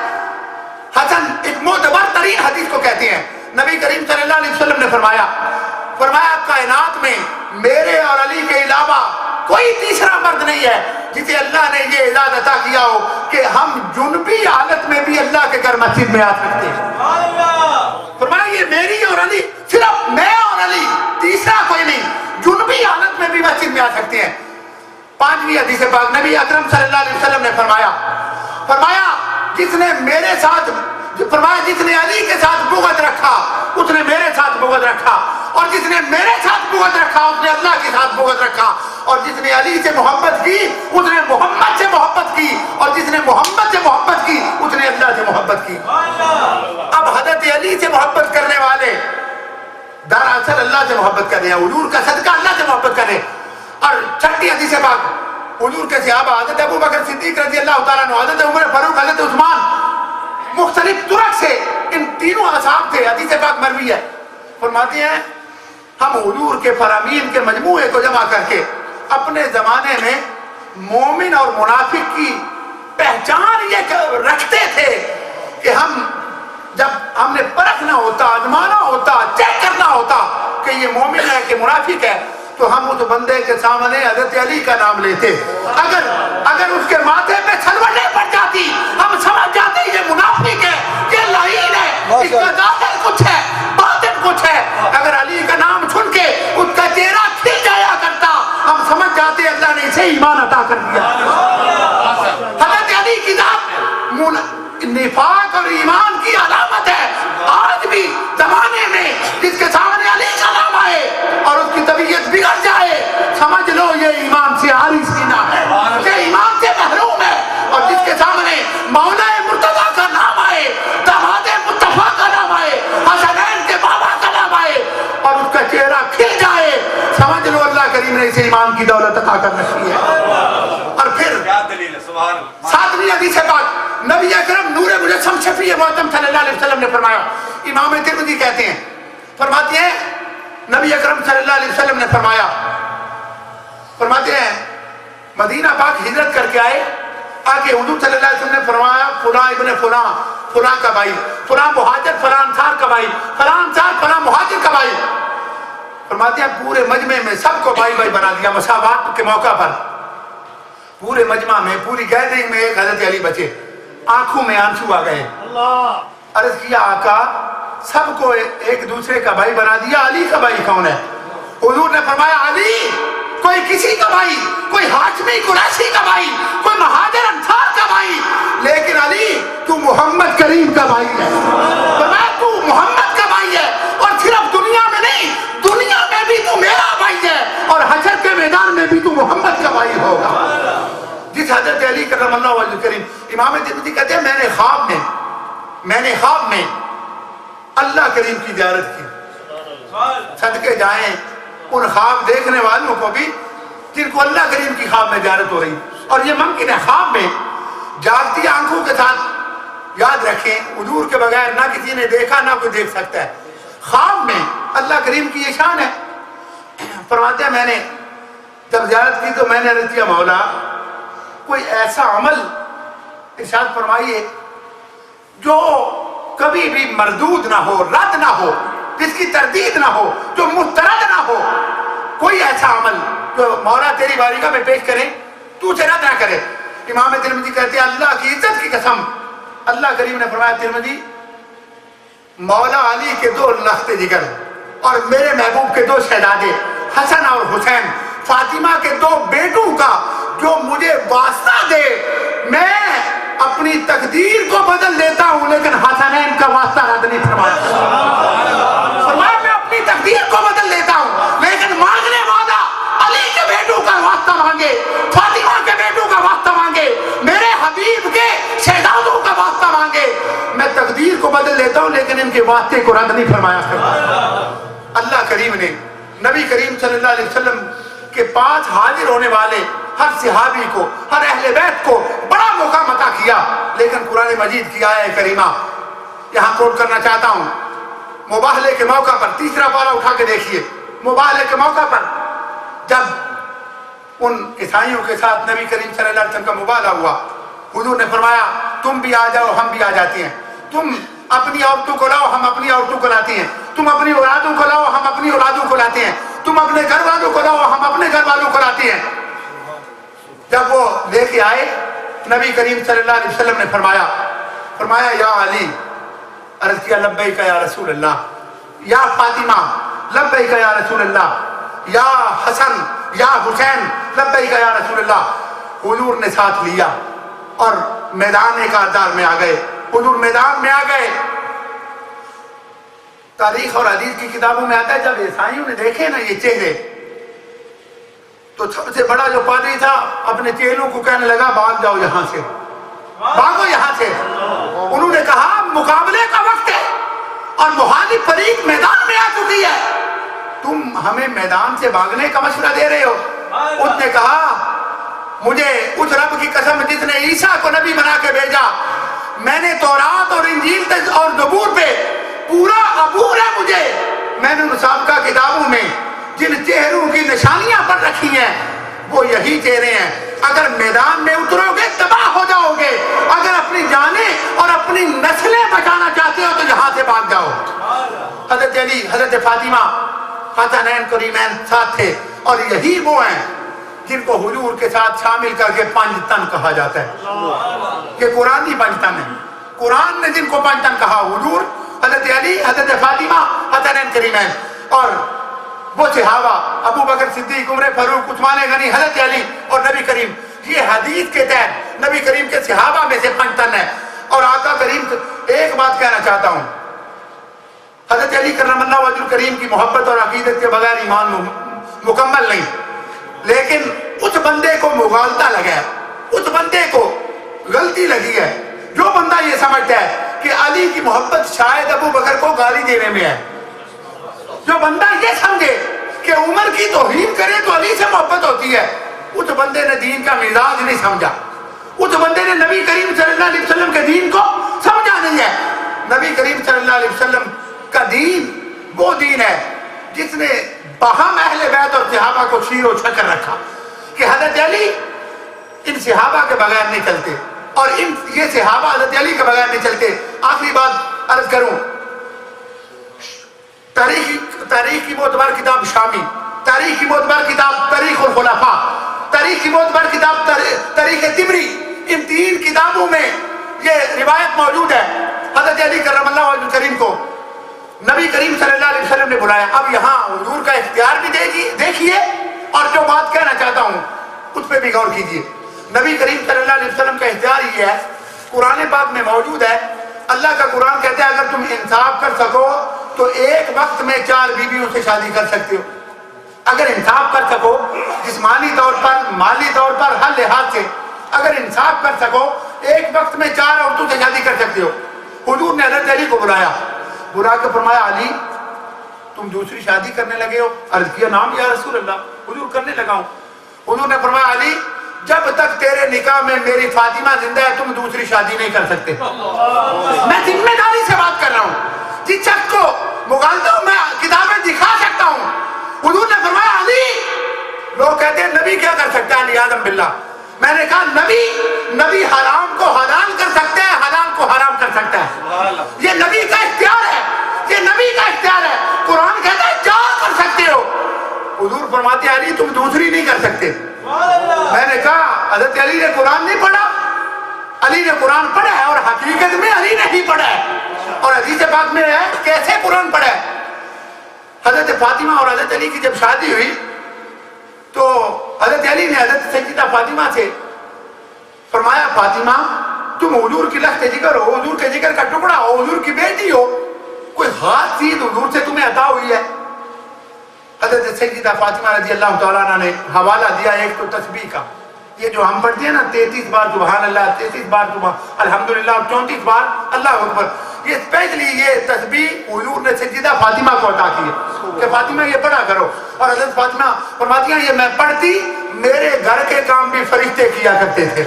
حسن ایک معتبر ترین حدیث کو کہتے ہیں۔ نبی کریم صلی اللہ علیہ وسلم نے فرمایا کائنات میں میرے اور علی کے علاوہ کوئی تیسرا مرد نہیں ہے جسے اللہ نے یہ اعزاز عطا کیا ہو کہ ہم جنبی حالت میں بھی اللہ کے گھر مسجد میں آ سکتے ہیں۔ فرمایا یہ میری اور علی، صرف میں اور علی، تیسرا کوئی نہیں، جنبی حالت میں بھی مسجد میں آ سکتے ہیں۔ پانچویں حدیث پاک نبی اکرم صلی اللہ علیہ وسلم نے فرمایا جس نے میرے ساتھ، فرمایا جس نے علی کے ساتھ بغض رکھا اس نے میرے ساتھ بغض رکھا، اور جس نے میرے ساتھ بغض رکھا اس نے اللہ کے ساتھ بغض رکھا، اور جس نے علی سے محبت کی اس نے محمد سے محبت کی، اور جس نے محمد سے محبت کی اس نے اللہ سے محبت کی۔ اب حضرت علی سے محبت کرنے والے دراصل اللہ سے محبت کر رہے ہیں، حضور کا صدقہ اللہ سے محبت کریں۔ اور چھٹی حدیث پاک حضور کے صحابہ حضرت ابو بکر صدیق رضی اللہ تعالیٰ عنہ، حضرت عمر فاروق، حضرت عثمان، مختلف طرق سے ان تینوں اصحاب تھے، حدیث پاک مروی ہے، فرماتے ہیں ہم حضور کے فرامین کے مجموعے کو جمع کر کے اپنے زمانے میں مومن اور منافق کی پہچان یہ رکھتے تھے کہ ہم جب ہم نے پرکھنا ہوتا، آزمانا ہوتا، چیک کرنا ہوتا کہ یہ مومن ہے کہ منافق ہے، تو ہم اس بندے کے سامنے حضرت علی کا نام لیتے، اگر اس کے ماتھے پہ سلوٹیں پڑ جاتی ہم سمجھ جاتے یہ منافق ہے، یہ لعین ہے، اس کا ظاہر کچھ ہے باطن کچھ ہے۔ اگر علی کا نام سن کے اس کا چہرہ کھل جایا کرتا ہم سمجھ جاتے اللہ نے اسے ایمان عطا کر دیا۔ حضرت علی کی ذات نفاق اور ایمان کی علامت ہے۔ آج بھی زمانے میں جس کے سامنے علی کا نام آئے اور اس کی طبیعت بگڑ جائے سمجھ لو یہ ایمان سے عاری سینہ ہے، یہ ایمان سے محروم ہے۔ اور جس کے سامنے مولا مرتضیٰ کا نام آئے، داماد مصطفیٰ کا نام آئے، حسنین کے بابا کا نام آئے اور اس کا چہرہ کھل جائے سمجھ لو اللہ کے کریم نے اسے ایمان کی دولت عطا کر رکھی ہے. اور پھر کیا دلیل ہے؟ سبحان اللہ. ساتویں حدیث پاک نبی اکرم نور مجسم شفیع معظم صلی اللہ علیہ وسلم نے فرمایا. امام ترمذی کہتے ہیں، فرماتے ہیں نبی اکرم صلی اللہ علیہ وسلم نے فرماتے ہیں مدینہ پاک ہجرت کر کے آئے. آگے حضور صلی اللہ علیہ وسلم نے فرمایا فلاں ابن فلاں، فلاں کا بھائی، فلاں مہاجر فلاں انصار کا بھائی، فلاں انصار فلاں مہاجر کا بھائی. فرماتے ہیں پورے مجمع میں سب کو بھائی بھائی بنا دیا مساوات کے موقع پر. پورے مجمع میں پوری گیدرنگ میں ایک حضرت علی بچے، آنکھوں میں آنسو آ گئے. عرض کیا آقا سب کو ایک دوسرے کا بھائی بنا دیا، علی کا بھائی کون ہے؟ حضور نے فرمایا علی کوئی کسی کا بھائی، کوئی ہاشمی قریشی کا بھائی، کوئی مہاجر انصار کا بھائی، لیکن علی تو محمد کریم کا بھائی ہے. فرمایا تو محمد کا بھائی ہے، اور صرف دنیا میں نہیں، دنیا میں بھی تو میرا بھائی ہے، اور حشر کے میدان میں بھی تو محمد کا بھائی ہوگا. جس حضرت علی کرم اللہ وجہ کریم، امام ترمذی کہتے ہیں میں نے خواب میں اللہ کریم کی زیارت کی. صدقے جائیں ان خواب دیکھنے والوں کو بھی جن کو اللہ کریم کی خواب میں زیارت ہو رہی. اور یہ ممکن ہے خواب میں جاگتی آنکھوں کے ساتھ. یاد رکھیں حضور کے بغیر نہ کسی نے دیکھا نہ کوئی دیکھ سکتا ہے. خواب میں اللہ کریم کی یہ شان ہے. فرماتے ہیں میں نے جب زیارت کی تو میں نے عرض کیا مولا کوئی ایسا عمل ارشاد فرمائیے جو کبھی بھی مردود نہ ہو، رد نہ ہو، جس کی تردید نہ ہو، جو مسترد نہ ہو. کوئی ایسا عمل جو مولا تیری بارگاہ میں پیش کریں تو اسے رد نہ کرے. امام ترمذی کہتے ہیں اللہ کی عزت کی قسم اللہ کریم نے فرمایا ترمذی مولا علی کے 2 لخت جگر اور میرے محبوب کے 2 شہزادے حسن اور حسین، فاطمہ کے 2 بیٹوں کا جو مجھے واسطہ دے میں اپنی تقدیر کو بدل دیتا ہوں، لیکن حسنین کا واسطہ رد نہیں فرمایا. میں اپنی تقدیر کو بدل دیتا ہوں لیکن مانگنے والا علی کے بیٹوں کا واسطہ مانگے، فاطمہ کے بیٹوں کا واسطہ مانگے، میرے حبیب کے شہزادوں کا واسطہ مانگے، میں تقدیر کو بدل دیتا ہوں لیکن ان کے واسطے کو رد نہیں فرمایا. اللہ کریم نے نبی کریم صلی اللہ علیہ وسلم کے پاس حاضر ہونے والے ہر صحابی کو، ہر اہل بیت کو بڑا موقع عطا کیا. لیکن قرآن مجید کی آیہ کریمہ یہاں کوٹ کرنا چاہتا ہوں. مباہلے کے موقع پر 3 پارہ اٹھا کے دیکھیے. مباہلے کے موقع پر جب ان عیسائیوں کے ساتھ نبی کریم صلی اللہ علیہ وسلم کا مباہلہ ہوا، حضور نے فرمایا تم بھی آ جاؤ ہم بھی آ جاتے ہیں. تم اپنی عورتوں کو لاؤ ہم اپنی عورتوں کو لاتے ہیں. تم اپنی اولادوں کو لاؤ ہم اپنی اولادوں کو لاتے ہیں. تم اپنے گھر والوں کو لاؤ ہم اپنے گھر والوں کو لاتے ہیں. جب وہ لے کے آئے نبی کریم صلی اللہ علیہ وسلم نے فرمایا یا علی، عرض کیا لبیک یا رسول اللہ. یا فاطمہ لبیک یا رسول اللہ. یا حسن یا حسین لبیک یا رسول اللہ. حضور نے ساتھ لیا اور میدان کارزار میں آ گئے. حضور میدان میں آ گئے. تاریخ اور حدیث کی کتابوں میں آتا ہے جب عیسائیوں نے دیکھے نا یہ چہرے تو سب سے بڑا جو پادری تھا اپنے چیلوں کو کہنے لگا بھاگ جاؤ یہاں سے، بھاگو یہاں سے. انہوں نے کہا مقابلے کا وقت ہے اور مخالف فریق میدان میں آ چکی ہے، تم ہمیں میدان سے بھاگنے کا مشورہ دے رہے ہو. اس نے کہا مجھے اس رب کی قسم جس نے عیسیٰ کو نبی بنا کے بھیجا، میں نے تورات اور انجیل اور زبور پہ پورا عبور ہے مجھے. میں نے سابقہ کتابوں میں جن چہروں کی نشانیاں پر رکھی ہیں وہ یہی چہرے ہیں. اگر میدان میں اترو گے تباہ ہو جاؤ گے، اگر اپنی جانیں اور اپنی نسلیں بچانا چاہتے ہو تو یہاں سے بھاگ جاؤ. حضرت علی، حضرت فاطمہ، حسنین کریمین ساتھ تھے اور یہی وہ ہیں جن کو حضور کے ساتھ شامل کر کے 5 تن کہا جاتا ہے. یہ قرآن کی 5 تن ہے، قرآن نے جن کو 5 تن کہا حضور، حضرت علی، حضرت فاطمہ، حسنین کریمین اور وہ صحابہ ابو بکر صدیق، عمر فاروق، عثمان غنی، حضرت علی اور نبی کریم. یہ حدیث کے تحت نبی کریم کے صحابہ میں سے 5 تن ہے. اور آقا کریم ایک بات کہنا چاہتا ہوں، حضرت علی کرم اللہ وجہ کریم کی محبت اور عقیدت کے بغیر ایمان مکمل نہیں. لیکن اس بندے کو مغالطہ لگا ہے، اس بندے کو غلطی لگی ہے جو بندہ یہ سمجھتا ہے کہ علی کی محبت شاید ابو بکر کو گالی دینے میں ہے، جو بندہ یہ سمجھے کہ عمر کی کی توہین کرے تو علی سے محبت ہوتی ہے، اس بندے نے دین کا مزاج نہیں سمجھا، اس بندے نے نبی کریم صلی اللہ علیہ وسلم کے دین کو سمجھا نہیں ہے۔ نبی کریم صلی اللہ علیہ وسلم کا دین وہ دین ہے جس نے باہم اہل بیت اور صحابہ کو شیر و شکر رکھا کہ حضرت علی ان صحابہ کے بغیر نہیں چلتے، اور یہ صحابہ حضرت علی کے بغیر نہیں چلتے۔ آخری بات عرض کروں، تاریخ کی معتبر کتاب شامی، تاریخ کی معتبر کتاب تاریخ الخلفاء، تاریخ کی معتبر کتاب تاریخ تبری، ان تین کتابوں میں یہ روایت موجود ہے، حضرت علی کرم اللہ وجہ کریم کو نبی کریم صلی اللہ علیہ وسلم نے بلایا۔ اب یہاں حضور کا اختیار بھی دیکھیے، اور جو بات کہنا چاہتا ہوں اس پہ بھی غور کیجیے۔ نبی کریم صلی اللہ علیہ وسلم کا اختیار یہ ہے، قرآن پاک میں موجود ہے، اللہ کا قرآن کہتا ہے اگر تم انصاف کر سکو تو ایک وقت میں 4 بیویوں سے شادی کر سکتے ہو۔ اگر انصاف کر سکو جسمانی طور پر، مالی طور پر، ہر لحاظ سے اگر انصاف کر سکو ایک وقت میں 4 عورتوں سے شادی کر سکتے ہو۔ حضور نے حضرت علی کو بلا کے فرمایا علی تم دوسری شادی کرنے لگے ہو؟ عرض کیا نام یا رسول اللہ، حضور کرنے لگا ہوں۔ حضور نے فرمایا علی جب تک تیرے نکاح میں میری فاطمہ زندہ ہے تم دوسری شادی نہیں کر سکتے۔ میں ذمہ داری سے بات کر رہا ہوں، جس شخص کو مغالطہ ہوں میں کتابیں دکھا سکتا ہوں۔ حضور نے فرمایا علی، لوگ کہتے ہیں نبی کیا کر سکتا ہے، اعوذ باللہ، میں نے کہا نبی حرام کو حلال کر سکتا ہے، حلال کو حرام کر سکتا ہے، یہ نبی کا اختیار ہے، یہ نبی کا اختیار ہے۔ قرآن کہتا ہے 4 کر سکتے ہو، حضور فرماتے ہیں علی تم دوسری نہیں کر سکتے۔ میں نے کہا حضرت علی نے قرآن نہیں پڑھا؟ علی نے قرآن پڑھا ہے، اور حقیقت میں علی نے ہی پڑھا ہے، اور حدیث پاک میں ہے کیسے قرآن پڑھا ہے۔ حضرت فاطمہ اور حضرت علی کی جب شادی ہوئی تو حضرت علی نے حضرت سیدہ فاطمہ سے فرمایا فاطمہ تم حضور کی لخت جگر ہو، حضور کے جگر کا ٹکڑا ہو، حضور کی بیٹی ہو، کوئی خاص چیز حضور سے تمہیں عطا ہوئی ہے؟ حضرت سیدہ فاطمہ رضی اللہ تعالیٰ عنہ نے حوالہ دیا ایک تو تسبیح کا، یہ جو ہم پڑھتے ہیں نا 33 بار سبحان اللہ، 33 بار الحمدللہ، 34 بار اللہ اکبر، یہ اسپیشلی یہ تسبیح حضور نے سیدہ فاطمہ کو عطا کی ہے کہ فاطمہ یہ پڑھا کرو، اور حضرت فاطمہ فرماتی ہیں یہ میں پڑھتی میرے گھر کے کام بھی فرشتے کیا کرتے تھے۔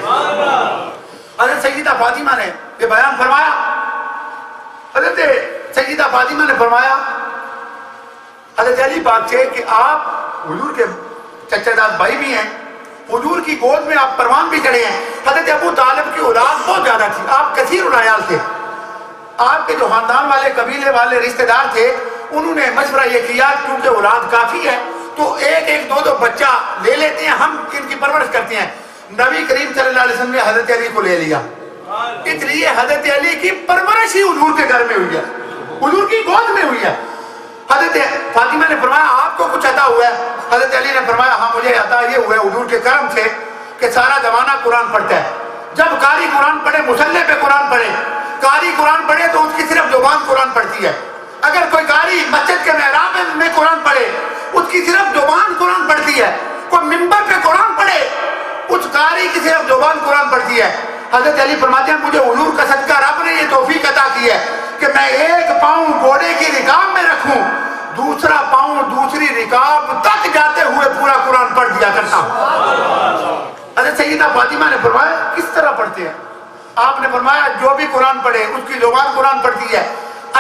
حضرت سیدہ فاطمہ نے یہ بیان فرمایا، حضرت سیدہ فاطمہ نے فرمایا حضرت علی پاک سے کہ آپ حضور کے چچا داد بھائی بھی ہیں، حضور کی گود میں آپ پروان بھی چڑھے ہیں۔ حضرت ابو طالب کی اولاد بہت زیادہ تھی، آپ کثیر العیال تھے، آپ کے جو خاندان والے قبیلے والے رشتہ دار تھے انہوں نے مشورہ یہ کیا کیونکہ اولاد کافی ہے تو ایک دو بچہ لے لیتے ہیں، ہم ان کی پرورش کرتے ہیں۔ نبی کریم صلی اللہ علیہ وسلم نے حضرت علی کو لے لیا، اس لیے حضرت علی کی پرورش ہی حضور کے گھر میں ہوئی ہے، حضور کی گود میں ہوئی ہے۔ حضرت فاطمہ نے فرمایا آپ کو کچھ عطا ہوا ہے؟ حضرت علی نے فرمایا ہاں مجھے عطا یہ ہوا ہے حضور کے کرم سے کہ سارا زمانہ قرآن پڑھتا ہے، جب قاری قرآن پڑھے مصلی پہ قرآن پڑھے، قاری قرآن پڑھے تو اس کی صرف زبان قرآن پڑھتی ہے، اگر کوئی قاری مسجد کے محراب میں قرآن پڑھے اس کی صرف زبان قرآن پڑھتی ہے، کوئی منبر پہ قرآن پڑھے اس قاری کی صرف زبان قرآن پڑھتی ہے۔ حضرت علی فرماتے ہیں مجھے حضور کا صدقہ رب نے یہ توفیق عطا کی ہے کہ میں ایک پاؤں گھوڑے کی رکاب میں رکھوں، دوسرا پاؤں دوسری رکاب تک جاتے ہوئے پورا قرآن پڑھ دیا کرتا ہوں۔ حضرت سیدہ فاطمہ نے فرمایا کس طرح پڑھتے ہیں؟ آپ نے فرمایا جو بھی قرآن پڑھے اس کی زبان قرآن پڑھتی ہے،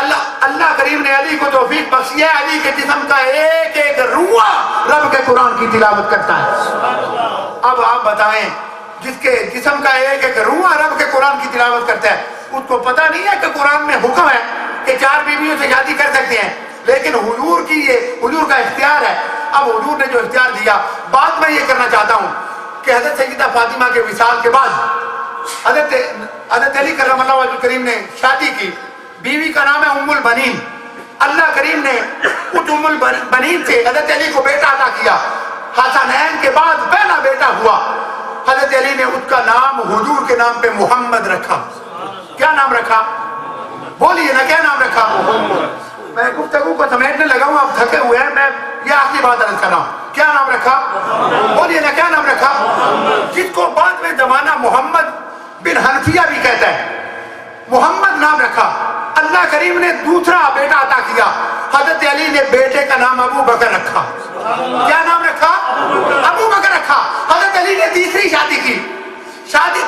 اللہ کریم نے علی کو توفیق بخشی ہے، علی کے جسم کا ایک روح رب کے قرآن کی تلاوت کرتا ہے۔ اب آپ بتائیں جس کے جسم کا ایک روح رب کے قرآن کی تلاوت کرتا ہے اس کو پتہ نہیں ہے کہ قرآن میں حکم ہے کہ 4 بیویوں سے شادی کر سکتے ہیں، لیکن حضور کا اختیار ہے۔ اب حضور نے جو اختیار دیا، بات میں یہ کرنا چاہتا ہوں کہ حضرت سیدہ فاطمہ کے وصال کے بعد حضرت علی کرم اللہ وجہ کریم نے شادی کی، بیوی کا نام ہے ام البنین۔ اللہ کریم نے اس ام البنین سے حضرت علی کو بیٹا عطا کیا، حسنین کے بعد پہلا بیٹا ہوا۔ حضرت علی نے اس کا نام حضور کے نام پہ محمد رکھا۔ کیا نام رکھا؟ بولیے نا کیا نام رکھا؟ میں گفتگو کو سمیٹنے لگا ہوں، آپ تھکے ہوئے ہیں، میں یہ آخری بات عرض کر رہا ہوں، کیا نام رکھا؟ بولیے نا کیا نام رکھا؟ جس کو بعد میں زمانہ محمد بن حنفیہ بھی کہتا ہے، محمد نام رکھا۔ اللہ کریم نے دوسرا بیٹا عطا کیا، حضرت علی نے بیٹے کا نام ابو بکر رکھا۔ کیا نام